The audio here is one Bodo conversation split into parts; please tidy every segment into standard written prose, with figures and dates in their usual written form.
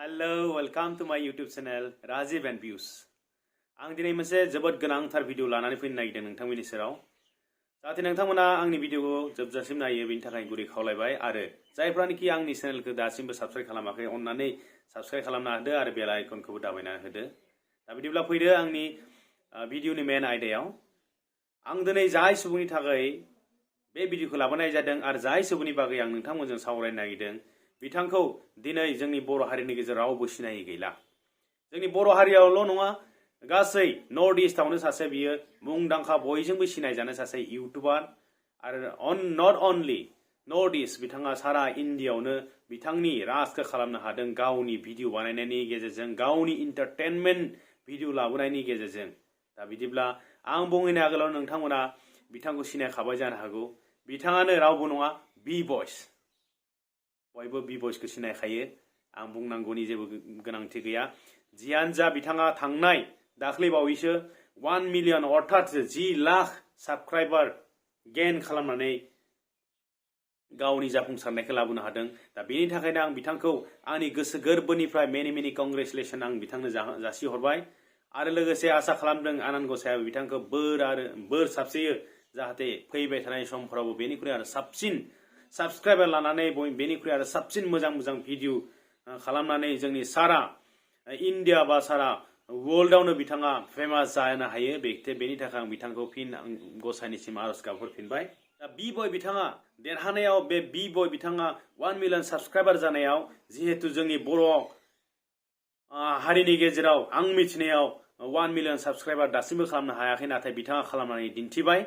Hello, welcome to my YouTube channel rajibandviews. आं दिनै मोनसे जोबोद गोनांथार भिडिअ लानानै फैनो नागिरदों नोंथांमोननि सेराव। जाहाथे नोंथांमोना आंनि भिडिअखौ जोबजासिम नायो बेनि थाखाय गुरै खावलायबाय आरो जायफ्रानोखि आंनि चेनेलखौ दासिमबो साबस्क्राइब खालामाखै अन्नानै साबस्क्राइब खालामना होदो आरो बेल आइकनखौबो दाबायना होदो। दा बिदिब्ला फैदो आंनि भिडिअनि मेन आयदायाव। आं दिनै जाय सुबुंनि थाखाय बे भिडिअखौ लाबोनाय जादों आरो जाय सुबुंनि बागै आं नोंथांमोनजों सावरायनो नागिरदों बिथांखौ दिनै जोंनि बर' हारिनि गेजेराव रावबो सिनायै गैला। जोंनि बर' हारियावल' नङा गासै नर्थ इस्टआवनो सासे बियो मुंदांखा बयजोंबो सिनायजानाय सासे इउटुबार आरो नट अनलि नर्थ इस्ट बिथाङा सारा इन्डियायावनो बिथांनि राजखौ खालामनो हादों गावनि भिडिअ बानायनायनि गेजेरजों गावनि एन्टारटेनमेन्ट भिडिअ लाबोनायनि गेजेरजों। दा बिदिब्ला आं बुंहैनो आगोलाव नोंथांमोना बिथांखौ सिनायखाबाय जानो हागौ। बिथाङानो रावबो नङा BBoys। बयबो BBoysखौ सिनायखायो। आं बुंनांगौनि जेबो गोनांथि गैया। जियानो जा बिथाङा थांनाय दाख्लैबावैसो 1 मिलियन अर्थात 10 लाख साबस्क्राइबार गेन खालामनानै गावनि जाफुंसारनायखौ लाबोनो हादों। दा बेनि थाखायनो आं बिथांखौ आंनि गोसो गोरबोनिफ्राय मेनि कंग्रेचुलेसन आं बिथांनो जासिहरबाय आरो लोगोसे आसा खालामदों आनान गसायाबो बिथांखौ बोर साबस्रियो जाहाथे फैबाय थानाय समफोरावबो बेनिख्रुइ आरो साबसिन साबस्क्राइबार लानानै बेनिख्रुइ आरो साबसिन मोजां भिडिअ खालामनानै जोंनि सारा इन्डिया बा सारा वर्ल्डआवनो बिथाङा फेमास जानो हायो। बेनि थाखाय आं बिथांखौ फिन गसाइनिसिम आरज गाबहरफिनबाय। दा BBoy बिथाङा देरहानायाव बे BBoy बिथाङा 1 मिलियन साबस्क्राइबार जानायाव जिहेतु जोंनि बर' हारिनि गेजेराव आं मिथिनायाव 1 मिलियन साबस्क्राइबार दासिमबो खालामनो हायाखै, नाथाय बिथाङा खालामनानै दिन्थिबाय।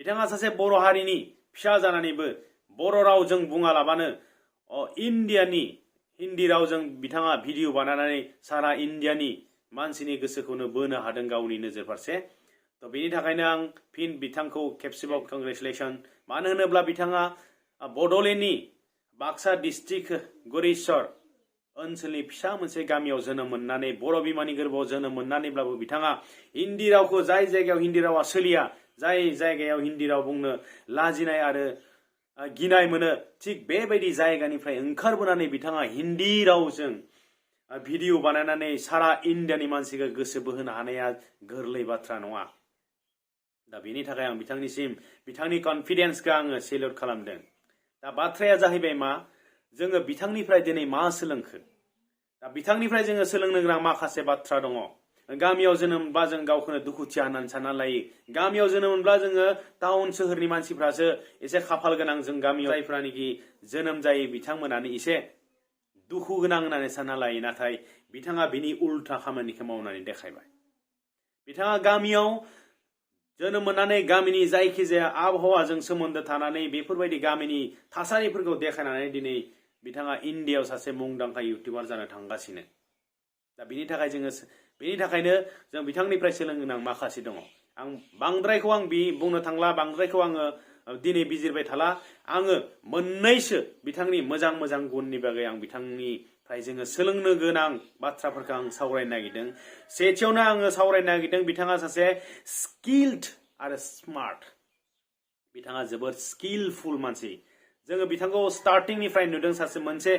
बिथाङा सासे बर' हारिनि फिसा जानानैबो बर' रावजों बुङालाबानो इन्डियानि हिन्दी रावजों बिथाङा भिडिअ बानायनानै सारा इन्डियानि मानसिनि गोसोखौनो बोनो हादों गावनि नोजोर फारसे। थ' बेनि थाखायनो आं फिन बिथांखौ खेबसेबाव कंग्रेचुलेसन। मानो होनोब्ला बिथाङा बड'लेण्डनि बाक्सा डिस्ट्रिक्ट गुरेस्वर ओनसोलनि फिसा मोनसे गामियाव जोनोम मोननानै बर' बिमानि गोरबोआव जोनोम मोननानैब्लाबो बिथाङा हिन्दी रावखौ जाय जायगायाव हिन्दी रावा सोलिया, जाय जायगायाव हिन्दी राव बुंनो लाजिनाय आरो गिनाय मोनो, थिग बेबायदि जायगानिफ्राय ओंखारबोनानै बिथाङा हिन्दी रावजों भिडिअ बानायनानै सारा इन्डियानि मानसिखौ गोसो बोहोनो हानाया गोरलै बाथ्रा नङा। दा बेनि थाखाय आं बिथांनिसिम बिथांनि कनफिडेन्सखौ आङो सेल्युट खालामदों। दा बाथ्राया जाहैबाय मा, जोङो बिथांनिफ्राय दिनै मा सोलोंखो? दा बिथांनिफ्राय जोङो सोलोंनो गोनां माखासे बाथ्रा दङ। गामियाव जोनोम मोनब्ला जों गावखौनो दुखुथिया होननानै सानना लायो। गामियाव जोनोम मोनब्ला जोङो टाउन सोहोरनि मानसिफ्रासो एसे खाफाल गोनां। जों गामियाव जायफ्रानोखि जोनोम जायो बिथांमोनानो एसे दुखु गोनां होननानै सानना लायो, नाथाय बिथाङा बिनि उल्था खामानिखौ मावनानै देखायबाय। बिथाङा गामियाव जोनोम मोननानै गामिनि जायखिजाया आबहावाजों सोमोन्दो थानानै बेफोरबायदि गामिनि थासारिफोरखौ देखायनानै दिनै बिथाङा इन्डियायाव सासे मुंदांखा इउटुबार जानो थांगासिनो। दा बेनि थाखायनो जों बिथांनिफ्राय सोलोंनो गोनां माखासे दङ। आं बांद्रायखौ बुंनो थांला, बांद्रायखौ आङो दिनै बिजिरबाय थाला। आङो मोननैसो बिथांनि मोजां गुननि बागै आं बिथांनिफ्राय जोङो सोलोंनो गोनां बाथ्राफोरखौ आं सावरायनो नागिरदों। सेथियावनो आङो सावरायनो नागिरदों बिथाङा सासे स्किल्ड आरो स्मार्ट। बिथाङा जोबोद स्किलफुल मानसि। जोङो बिथांखौ स्टार्टिंनिफ्राय नुदों सासे मोनसे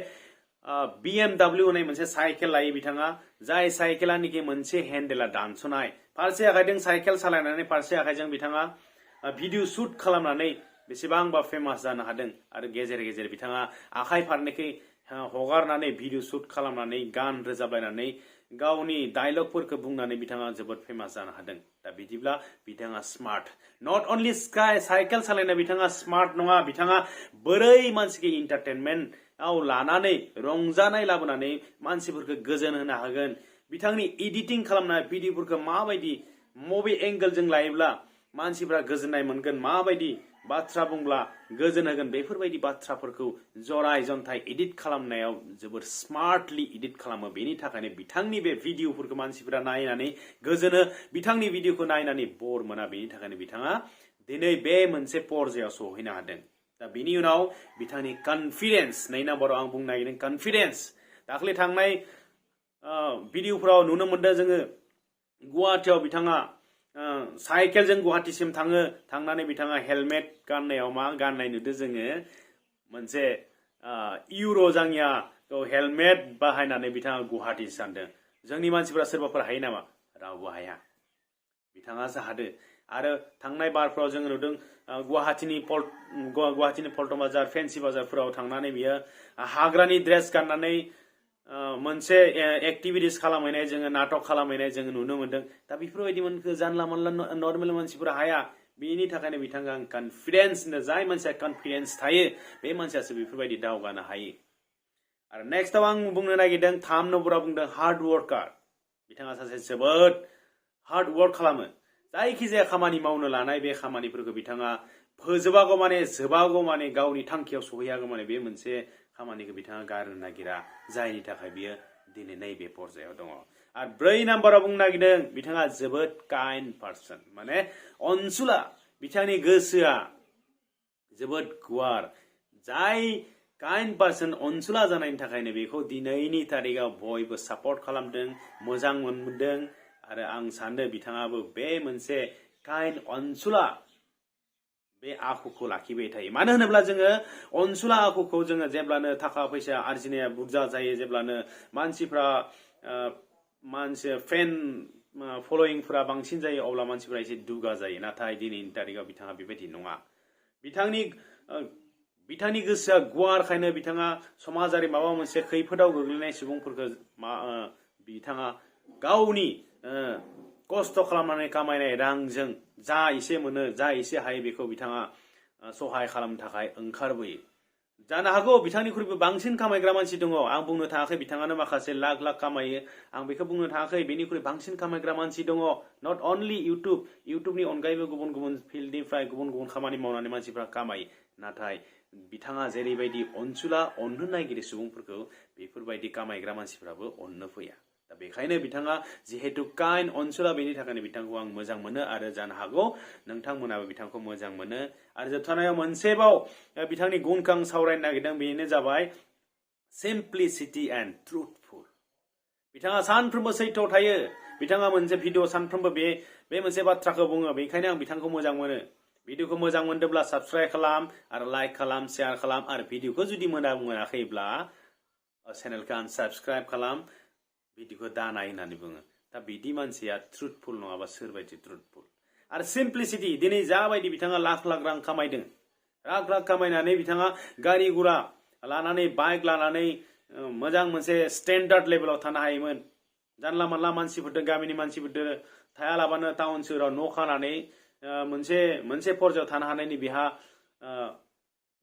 BMW होननाय मोनसे साइकेल लायो बिथाङा, जाय साइकेलानिखि मोनसे हेन्डेला दानस'नाय। फारसे आखाइजों साइकेल सालायनानै फारसे आखाइजों बिथाङा भिडिअ शुट खालामनानै बेसेबांबा फेमास जानो हादों आरो गेजेर गेजेर बिथाङा आखाइ फारनैखै हगारनानै भिडिअ शुट खालामनानै गान रोजाबलायनानै गावनि डायलगफोरखौ बुंनानै बिथाङा जोबोद फेमास जानो हादों। दा बिदिब्ला बिथाङा स्मार्ट। नट अनलि साइकेल सालायनाय बिथाङा स्मार्ट नङा, बिथाङा बोरै मानसिखौ एन्टारटेनमेन्टआव लानानै रंजानाय लाबोनानै मानसिफोरखौ गोजोन होनो हागोन। बिथांनि एडिटिं खालामनाय भिडिअफोरखौ माबायदि मबे एंगेलजों लायोब्ला मानसिफ्रा गोजोननाय मोनगोन, माबायदि बाथ्रा बुंब्ला गोजोन होगोन, बेफोरबायदि बाथ्राफोरखौ जराय जन्थाय एडिट खालामनायाव जोबोर स्मार्टलि एडिट खालामो। बेनि थाखायनो बिथांनि बे भिडिअफोरखौ मानसिफोरा नायनानै गोजोनो, बिथांनि भिडिअखौ नायनानै बर मोना। बेनि थाखायनो बिथाङा दिनै बे मोनसे पर्यायाव सहैनो हादों। दा बेनि उनाव बिथांनि कनफिडेन्स, 2 नाम्बाराव आं बुंनो नागिरदों कनफिडेन्स। दाख्लै थांनाय भिडिअफोराव नुनो मोनदों जोङो गुवाहाटीयाव बिथाङा साइकेलजों गुवाहाटीसिम थांनानै बिथाङा हेलमेट गाननायाव मा गाननाय नुदों जोङो, मोनसे इउर' जाङिया हेलमेट बाहायनानै बिथाङा गुवाहाटि सानदों जोंनि मानसिफोरा सोरबाफोर हायो नामा रावबो हाया बिथाङासो हादो आरो थांनाय बारफ्राव जों नुदों गुवाहाटिनि पल्टन बाजार फेन्सि बाजारफोराव थांनानै बियो हाग्रानि ड्रेस गाननानै मोनसे एक्टिभिटिस खालामहैनाय जोङो नाटक खालामहैनाय जोङो नुनो मोन्दों दा बेफोरबायदिमोनखो जानला मोनला नर्मेल मानसिफोरा हाया बेनि थाखायनो बिथाङा कनफिडेन्स जाय मानसिया कनफिडेन्स थायो बे मानसियासो बेफोरबायदि दावगानो हायो आरो नेक्स्टआव आं बुंनो नागिरदों 3 नम्बराव बुंदों हार्ड वर्कार बिथाङा सासे जोबोद हार्ड वर्क खालामो जायखिजाया खामानि मावनो लानाय बे खामानिफोरखौ बिथाङा फोजोबागौ माने जोबागौ माने गावनि थांखियाव सहैयागौ माने बे मोनसे खामानिखौ बिथाङा गारनो नागिरा जायनि थाखाय बियो दिनै नैबे पर्यायाव दङ आरो 4 नम्बराव बुंनो नागिरदों बिथाङा जोबोद काइन्ड पार्सन माने अनसुला बिथांनि गोसोआ जोबोद गुवार जाय काइन्ड पार्सन अनसुला जानायनि थाखायनो बेखौ दिनैनि तारिखाव बयबो सापर्ट खालामदों मोजां मोनदों आरो आं सानो बिथाङाबो बे मोनसे काइन्ड अनसुला बे आखुखौ लाखिबाय थायो मानो होनोब्ला जोङो अनसुला आखुखौ जोङो जेब्लानो थाखा फैसा आर्जिनाया बुरजा जायो जेब्लानो मानसिफ्रा फेन फलोइंफोरा बांसिन जायो अब्ला मानसिफ्रा एसे दुगा जायो नाथाय दिनैनि तारिखाव बिथाङा बेबायदि नङा बिथांनि गोसोआ गुवारखायनो बिथाङा समाजारि माबा मोनसे खैफोदाव गोग्लैनाय सुबुंफोरखौ बिथाङा गावनि खस्थ' खालामनानै कामायनाय रांजों जा एसे मोनो जा एसे हायो बेखौ बिथाङा सहाय खालामनो थाखाय ओंखारबोयो जानो हागौ बिथांनिख्रुइबो बांसिन खामायग्रा मानसि दङ आं बुंनो थाङाखै बिथाङानो माखासे लाख लाख खामायो आं बेखौ बुंनो थाङाखै बेनिख्रुइ बांसिन खामायग्रा मानसि दङ नट अनलि इउट्युबनि अनगायैबो गुबुन गुबुन फिल्डनिफ्राय गुबुन गुबुन खामानि मावनानै मानसिफ्रा कामायो नाथाय बिथाङा जेरैबायदि अनसुला अननो नागिरो सुबुंफोरखौ बेफोरबायदि कामायग्रा मानसिफ्राबो अननो फैया दा बेखायनो बिथाङा जिहेतु काइन्ड अनसुला बेनि थाखायनो बिथांखौ आं मोजां मोनो आरो जानो हागौ नोंथांमोनाबो बिथांखौ मोजां मोनो आरो जोबथारनायाव मोनसेबाव बिथांनि गुनखौ आं सावरायनो नागिरदों बेनो जाबाय सिम्प्लिसिटि एन्ड ट्रुथफुल बिथाङा सानफ्रोमबो सैथोआव थायो बिथाङा मोनसे भिडिअ सानफ्रोमबो बे मोनसे बाथ्राखौ बुङो बेखायनो आं बिथांखौ मोजां मोनो भिडिअखौ मोजां मोनदोंब्ला साबस्क्राइब खालाम आरो लाइक खालाम शेयार खालाम आरो भिडिअखौ जुदि मोनाखैब्ला चेनेलखौ आनसाबस्क्राइब खालाम भिडिअखौ दानाय होननानै बुङो दा बिदि मानसिया ट्रुथफुल नङाबा सोरबायदि ट्रुथफुल आरो सिम्प्लिसिटि दिनै जाबायदि बिथाङा लाख लाख रां खामायदों लाख लाख खामायनानै बिथाङा गारि गुरा लानानै बाइक लानानै मोजां मोनसे स्टेन्डार्ड लेभेलाव थानो हायोमोन जानला मोनला मानसिफोरजों गामिनि मानसिफोरजों थायालाबानो टाउन सोहोराव न' खानानै मोनसे पर्यायाव थानो हानायनि बिहा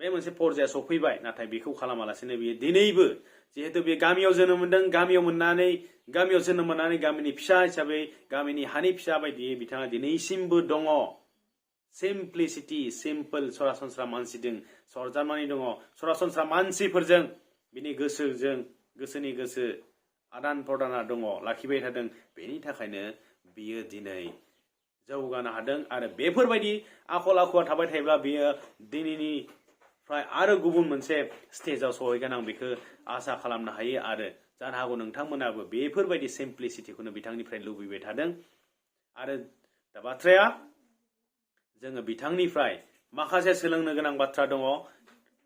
बे मोनसे पर्याया सफैबाय नाथाय बेखौ खालामालासिनो बियो दिनैबो जिहेतु बे गामियाव जोनोम मोनदों गामियाव जोनोम मोननानै गामिनि फिसा हिसाबै गामिनि हानि फिसा बायदियै बिथाङा दिनैसिमबो दङ सिम्प्लिसिटि सिम्पल सरासनस्रा मानसिजों सरजाबनानै दङ सरासनस्रा मानसिफोरजों बिनि गोसोनि गोसो आदान प्रदाना दङ लाखिबाय थादों बेनि थाखायनो बियो दिनै जौगानो हादों आरो बेफोरबायदि आखल आखुआ थाबाय थायोब्ला बियो दिनैनिफ्राय आरो गुबुन मोनसे स्टेजाव सहैगोन आं बेखौ आसा खालामनो हायो आरो जानो हागौ नोंथांमोनाबो बेफोरबायदि सिम्प्लिसिटिखौनो बिथांनिफ्राय लुबैबाय थादों आरो दा बाथ्राया जोङो बिथांनिफ्राय माखासे सोलोंनो गोनां बाथ्रा दङ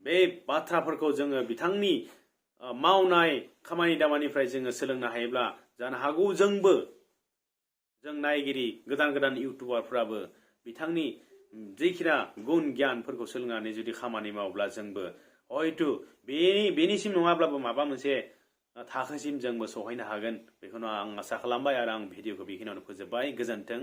बे बाथ्राफोरखौ जोङो बिथांनि मावनाय खामानि दामानिफ्राय जोङो सोलोंनो हायोब्ला जानो हागौ जों नायगिरि गोदान इउटुबारफ्राबो बिथांनि जेखिना गुन गियानफोरखौ सोलोंनानै जुदि खामानि मावब्ला जोंबो हयथ' बेनिसिम नङाब्लाबो माबा मोनसे थाखोसिम जोंबो सहैनो हागोन बेखौनो आं आसा खालामबाय आरो आं भिडिअखौ बेखिनियावनो फोजोबबाय गोजोन्थों।